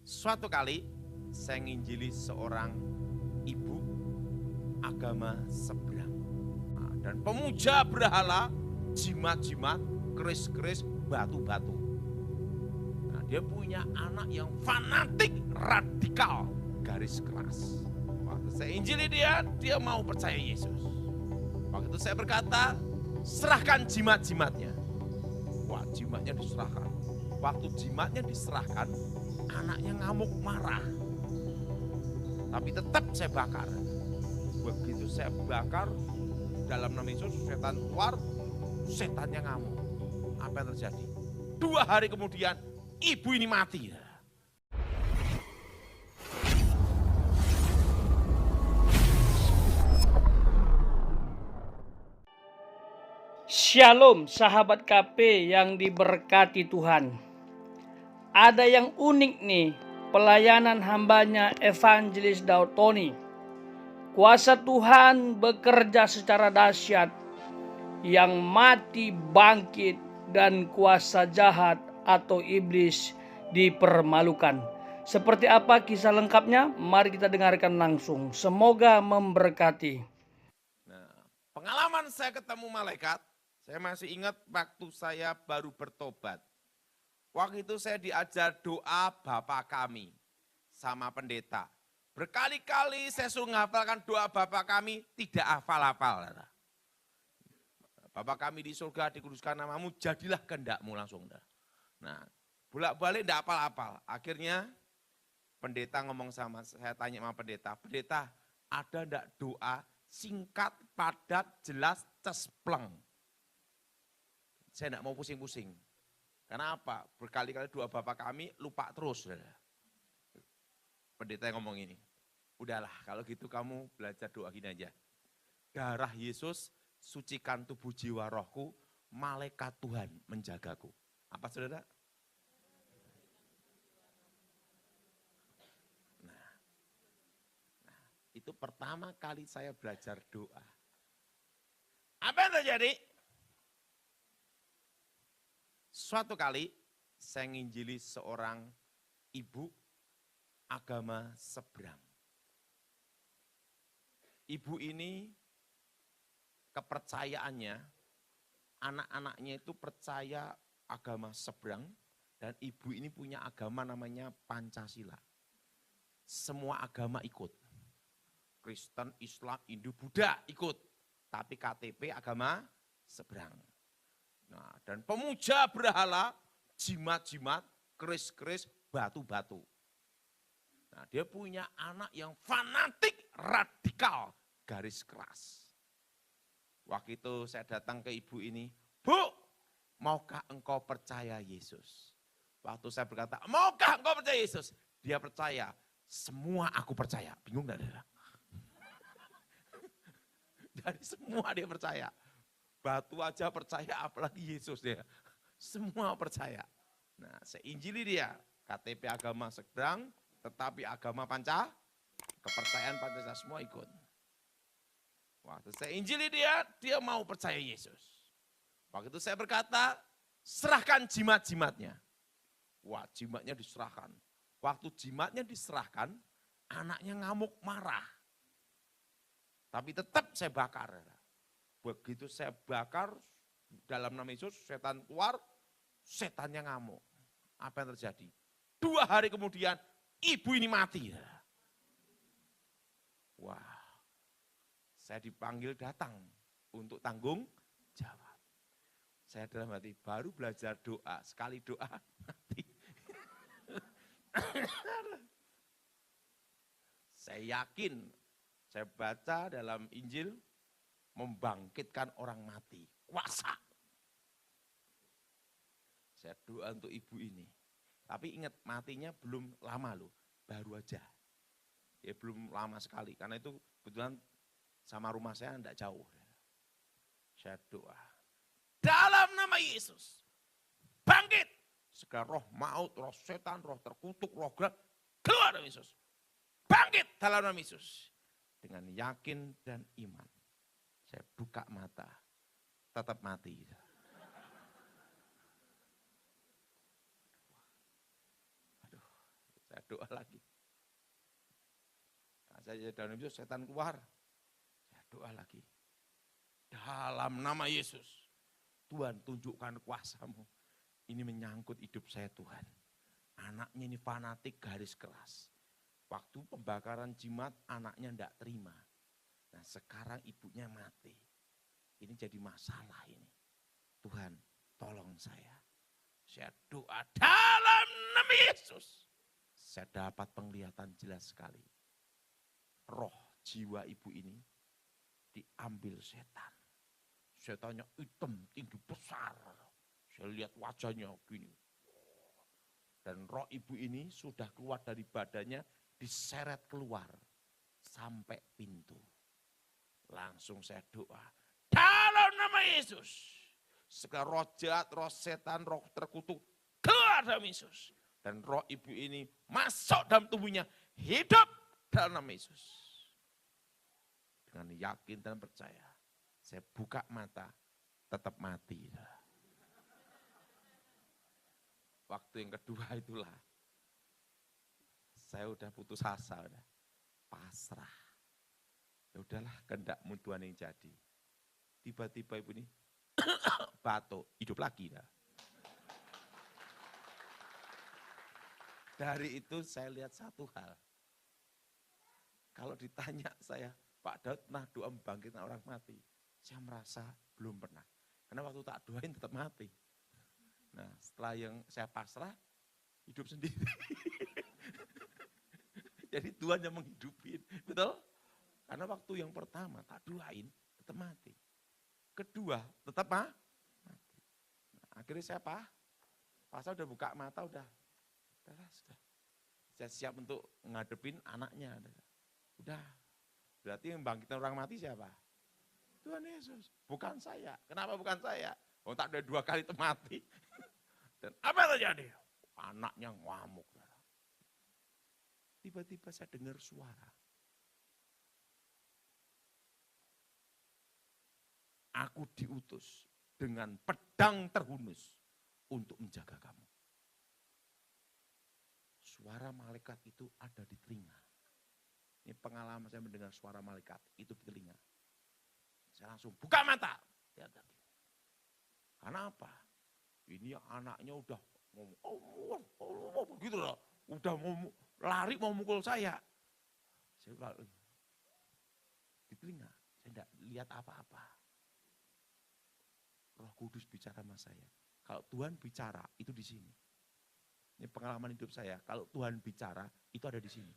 Suatu kali saya nginjili seorang ibu agama seberang. Dan pemuja berhala, jimat-jimat, keris-keris, batu-batu. Nah, dia punya anak yang fanatik, radikal, garis keras. Waktu saya injili dia mau percaya Yesus. Waktu itu saya berkata, serahkan jimat-jimatnya. Wah, jimatnya diserahkan. Waktu jimatnya diserahkan, anaknya ngamuk marah. Tapi tetap saya bakar. Begitu saya bakar, dalam nama Yesus setan keluar, setannya ngamuk. Apa yang terjadi? 2 hari kemudian, ibu ini mati. Shalom sahabat KP yang diberkati Tuhan. Ada yang unik nih, pelayanan hambanya Evangelis Daud Tony. Kuasa Tuhan bekerja secara dahsyat, yang mati bangkit dan kuasa jahat atau iblis dipermalukan. Seperti apa kisah lengkapnya? Mari kita dengarkan langsung. Semoga memberkati. Nah, pengalaman saya ketemu malaikat, saya masih ingat waktu saya baru bertobat. Waktu itu saya diajar doa Bapa kami sama pendeta. Berkali-kali saya suruh menghafalkan doa Bapa kami, tidak hafal-hafal. Bapa kami di surga, dikuduskan namamu, jadilah kehendakmu langsung. Nah, bolak-balik tidak hafal-hafal. Akhirnya pendeta ngomong sama saya, tanya sama pendeta, ada enggak doa singkat, padat, jelas, cespleng? Saya enggak mau pusing-pusing. Karena apa? Berkali-kali doa Bapa kami lupa terus. Pendeta yang ngomong ini, udahlah kalau gitu kamu belajar doa gini aja. Darah Yesus sucikan tubuh jiwa rohku, malaikat Tuhan menjagaku. Apa saudara? Nah, itu pertama kali saya belajar doa. Apa yang terjadi? Suatu kali saya nginjili seorang ibu agama seberang. Ibu ini kepercayaannya, anak-anaknya itu percaya agama seberang, dan ibu ini punya agama namanya Pancasila. Semua agama ikut. Kristen, Islam, Hindu, Buddha ikut. Tapi KTP agama seberang. Nah, dan pemuja berhala, jimat-jimat, keris-keris, batu-batu. Nah, dia punya anak yang fanatik, radikal, garis keras. Waktu itu saya datang ke ibu ini, Bu, maukah engkau percaya Yesus? Waktu saya berkata, maukah engkau percaya Yesus? Dia percaya, semua aku percaya. Bingung enggak? Dari semua dia percaya. Batu aja percaya, apalagi Yesus dia. Semua percaya. Nah, saya injili dia. KTP agama seberang, tetapi agama kepercayaan Pancasila semua ikut. Waktu saya injili dia mau percaya Yesus. Waktu itu saya berkata, serahkan jimat-jimatnya. Wah, jimatnya diserahkan. Waktu jimatnya diserahkan, anaknya ngamuk marah. Tapi tetap saya bakar. Begitu saya bakar, dalam nama Yesus, setan keluar, setannya ngamuk. Apa yang terjadi? 2 hari kemudian, ibu ini mati. Wah, saya dipanggil datang untuk tanggung jawab. Saya dalam hati, baru belajar doa, sekali doa, mati. Saya yakin, saya baca dalam Injil, membangkitkan orang mati, kuasa. Saya doa untuk ibu ini. Tapi ingat, matinya belum lama loh, baru aja. Ya belum lama sekali, karena itu kebetulan sama rumah saya enggak jauh. Saya doa, dalam nama Yesus, bangkit. Segala roh maut, roh setan, roh terkutuk, roh gelap, keluar dari Yesus. Bangkit dalam nama Yesus. Dengan yakin dan iman. Saya buka mata, tetap mati. Aduh, saya doa lagi. Nah, saya dalam itu setan keluar. Saya doa lagi. Dalam nama Yesus, Tuhan tunjukkan kuasa-Mu. Ini menyangkut hidup saya Tuhan. Anaknya ini fanatik garis keras. Waktu pembakaran jimat anaknya tidak terima. Nah sekarang ibunya mati. Ini jadi masalah ini. Tuhan tolong saya. Saya doa dalam nama Yesus. Saya dapat penglihatan jelas sekali. Roh jiwa ibu ini diambil setan. Setannya hitam, tinggi, besar. Saya lihat wajahnya gini. Dan roh ibu ini sudah keluar dari badannya, diseret keluar sampai pintu. Langsung saya doa, dalam nama Yesus. Segala roh jahat, roh setan, roh terkutuk, keluar dalam Yesus. Dan roh ibu ini masuk dalam tubuhnya, hidup dalam nama Yesus. Dengan yakin dan percaya, saya buka mata, tetap mati. Waktu yang kedua itulah, saya udah putus asa, udah pasrah. Ya udahlah, kehendakmu Tuhan yang jadi. Tiba-tiba ibu ini batuk, hidup lagi. Dah. Dari itu saya lihat satu hal. Kalau ditanya saya, Pak Daud pernah doa membangkitkan orang mati? Saya merasa belum pernah. Karena waktu tak doain tetap mati. Nah setelah yang saya pasrah, hidup sendiri. Jadi Tuhan yang menghidupin, betul? Karena waktu yang pertama tak doain, tetap mati. Kedua, tetap mati. Nah, akhirnya saya pasal udah buka mata, sudah. Saya siap untuk ngadepin anaknya. Udah, berarti yang bangkitan orang mati siapa? Tuhan Yesus, bukan saya. Kenapa bukan saya? Oh tak ada 2 kali itu mati. Dan apa yang terjadi? Anaknya ngamuk. Tiba-tiba saya dengar suara. Aku diutus dengan pedang terhunus untuk menjaga kamu. Suara malaikat itu ada di telinga. Ini pengalaman saya mendengar suara malaikat itu di telinga. Saya langsung buka mata. Lihat lagi. Karena apa? Ini anaknya udah ngomong, gitu loh. Udah mau lari mau mukul saya. Saya di telinga, saya tidak lihat apa-apa. Roh Kudus bicara sama saya. Kalau Tuhan bicara, itu di sini. Ini pengalaman hidup saya. Kalau Tuhan bicara, itu ada di sini.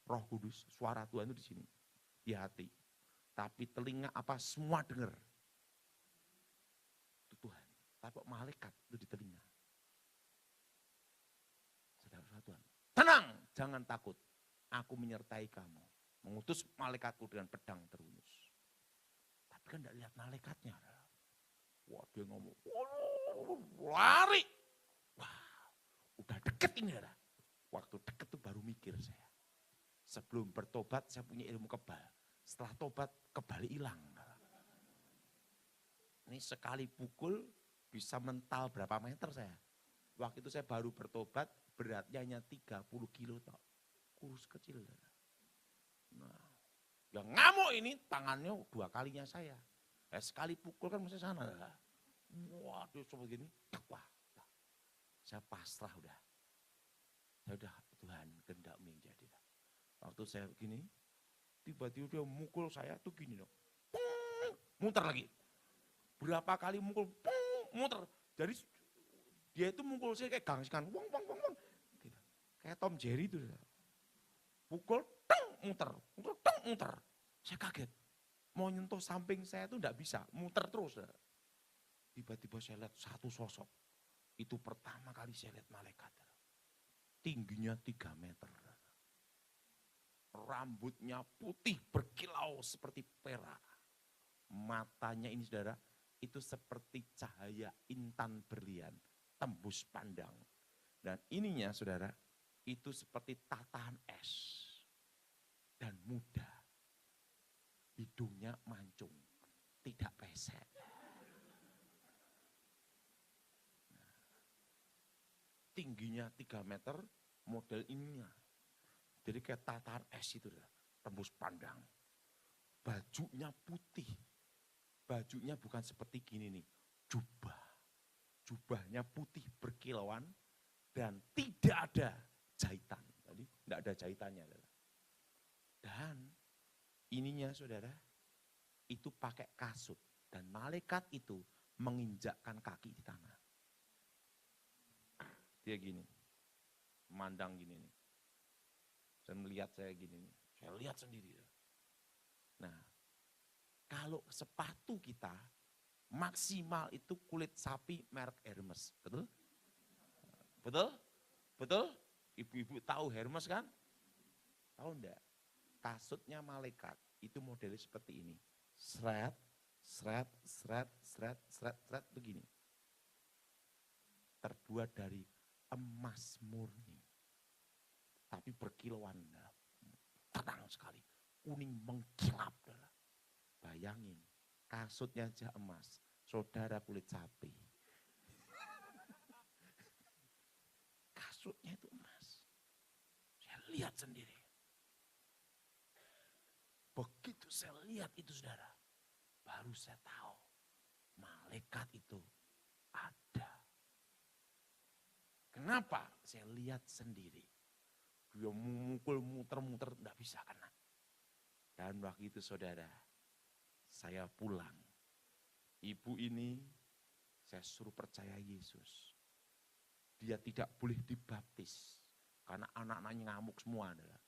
Roh Kudus, suara Tuhan itu di sini. Di hati. Tapi telinga apa semua dengar. Itu Tuhan. Tapi malaikat itu di telinga. Saudara Tuhan. Tenang, jangan takut. Aku menyertai kamu. Mengutus malaikatku dengan pedang terhunus. Tapi kan tidak lihat malaikatnya. Wah dia ngomong, lari. Wah, udah deket ini. Waktu deket tuh baru mikir saya. Sebelum bertobat saya punya ilmu kebal. Setelah tobat kebal hilang. Ini sekali pukul bisa mental berapa meter saya. Waktu itu saya baru bertobat, beratnya hanya 30 kilo. Kurus kecil. Nah, yang ngamuk ini tangannya 2 kalinya saya. Sekali pukul kan mesti sana. Waduh, seperti gini. Wah, saya pasrah udah. Saya udah, Tuhan kehendak-Mu yang jadi. Waktu saya begini, tiba-tiba dia mukul saya tuh gini dong. Muter lagi. Berapa kali mukul, muter. Jadi dia itu mukul saya kayak gangsikan. Wong. Gitu. Kayak Tom Jerry itu. Pukul, muter. Saya kaget. Mau nyentuh samping saya itu enggak bisa, muter terus. Tiba-tiba saya lihat satu sosok. Itu pertama kali saya lihat malaikat. Tingginya 3 meter. Rambutnya putih berkilau seperti perak. Matanya ini saudara, itu seperti cahaya intan berlian, tembus pandang. Dan ininya saudara, itu seperti tatahan es. Dan muda. Hidungnya mancung, tidak pesek. Tingginya 3 meter, model ininya. Jadi kayak tatahan es itu, tembus pandang. Bajunya putih. Bajunya bukan seperti gini nih, jubah. Jubahnya putih berkilauan dan tidak ada jahitan. Jadi tidak ada jahitannya. Dan ininya saudara, itu pakai kasut. Dan malaikat itu menginjakkan kaki di tanah. Dia gini, memandang gini nih. Saya melihat saya gini nih, saya lihat sendiri. Nah, kalau sepatu kita maksimal itu kulit sapi merek Hermes, betul? Betul? Betul? Ibu-ibu tahu Hermes kan? Tahu enggak? Kasutnya malaikat itu modelnya seperti ini. Seret, seret, seret, seret, seret, seret begini. Terbuat dari emas murni. Tapi berkilauan, terang sekali. Kuning mengkilap. Bayangin, kasutnya aja emas, saudara kulit sapi. Kasutnya itu emas. Saya lihat sendiri. Begitu saya lihat itu saudara, baru saya tahu malaikat itu ada. Kenapa? Saya lihat sendiri. Dia memukul muter-muter, tidak bisa kena. Dan waktu itu saudara, saya pulang. Ibu ini saya suruh percaya Yesus. Dia tidak boleh dibaptis karena anak-anaknya ngamuk semua adalah.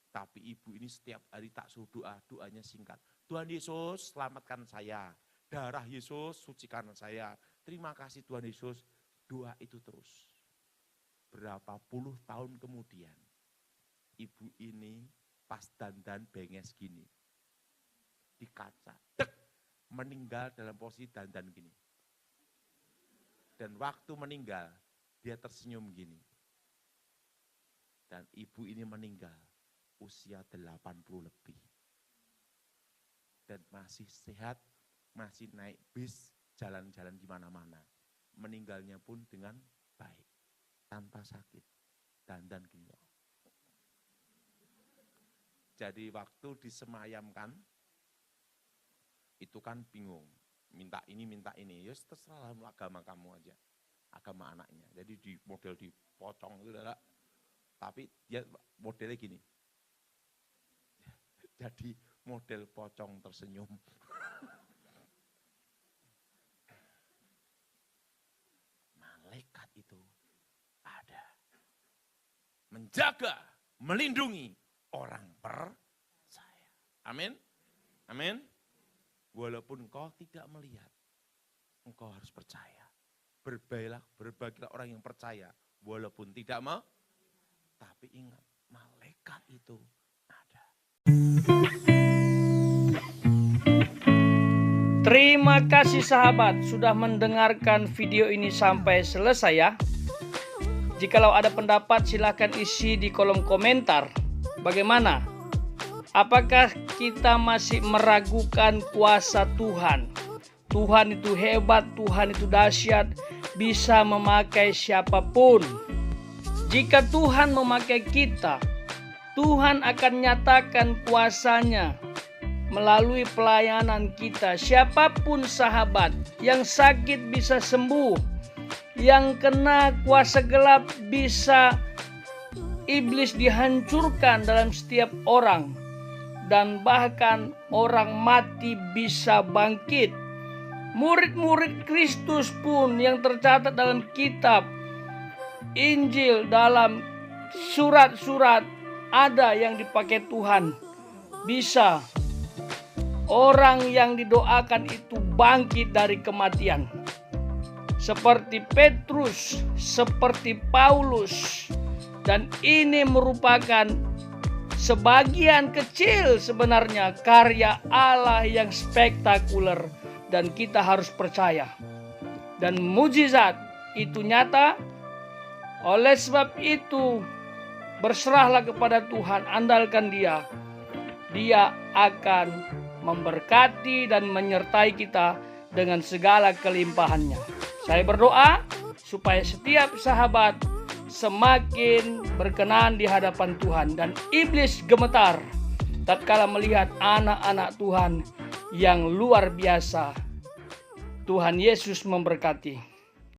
Tapi ibu ini setiap hari tak suruh doa, doanya singkat. Tuhan Yesus selamatkan saya. Darah Yesus sucikan saya. Terima kasih Tuhan Yesus. Doa itu terus. Berapa puluh tahun kemudian, ibu ini pas dandan benges gini. Di kaca, dek, meninggal dalam posisi dandan gini. Dan waktu meninggal, dia tersenyum gini. Dan ibu ini meninggal usia 80 lebih. Dan masih sehat, masih naik bis, jalan-jalan di mana-mana. Meninggalnya pun dengan baik, tanpa sakit, dandan gini. Jadi waktu disemayamkan, itu kan bingung, minta ini, ya terserah agama kamu aja, agama anaknya. Jadi di model dipocong itu adalah, tapi dia modelnya gini. Jadi model pocong tersenyum. Malaikat itu ada. Menjaga, melindungi orang percaya. Amin. Amin. Walaupun engkau tidak melihat, engkau harus percaya. Berbagilah orang yang percaya, walaupun tidak mau. Tapi ingat, malaikat itu ada. Terima kasih sahabat sudah mendengarkan video ini sampai selesai ya. Jikalau ada pendapat silahkan isi di kolom komentar. Bagaimana? Apakah kita masih meragukan kuasa Tuhan? Tuhan itu hebat, Tuhan itu dahsyat, bisa memakai siapapun. Jika Tuhan memakai kita, Tuhan akan nyatakan kuasanya melalui pelayanan kita. Siapapun sahabat, yang sakit bisa sembuh, yang kena kuasa gelap bisa iblis dihancurkan dalam setiap orang. Dan bahkan orang mati bisa bangkit. Murid-murid Kristus pun yang tercatat dalam kitab Injil, dalam surat-surat, ada yang dipakai Tuhan. Bisa orang yang didoakan itu bangkit dari kematian. Seperti Petrus, seperti Paulus. Dan ini merupakan sebagian kecil sebenarnya karya Allah yang spektakuler. Dan kita harus percaya. Dan mujizat itu nyata. Oleh sebab itu, berserahlah kepada Tuhan, andalkan Dia. Dia akan memberkati dan menyertai kita dengan segala kelimpahannya. Saya berdoa supaya setiap sahabat semakin berkenan di hadapan Tuhan, dan iblis gemetar tatkala melihat anak-anak Tuhan yang luar biasa. Tuhan Yesus memberkati.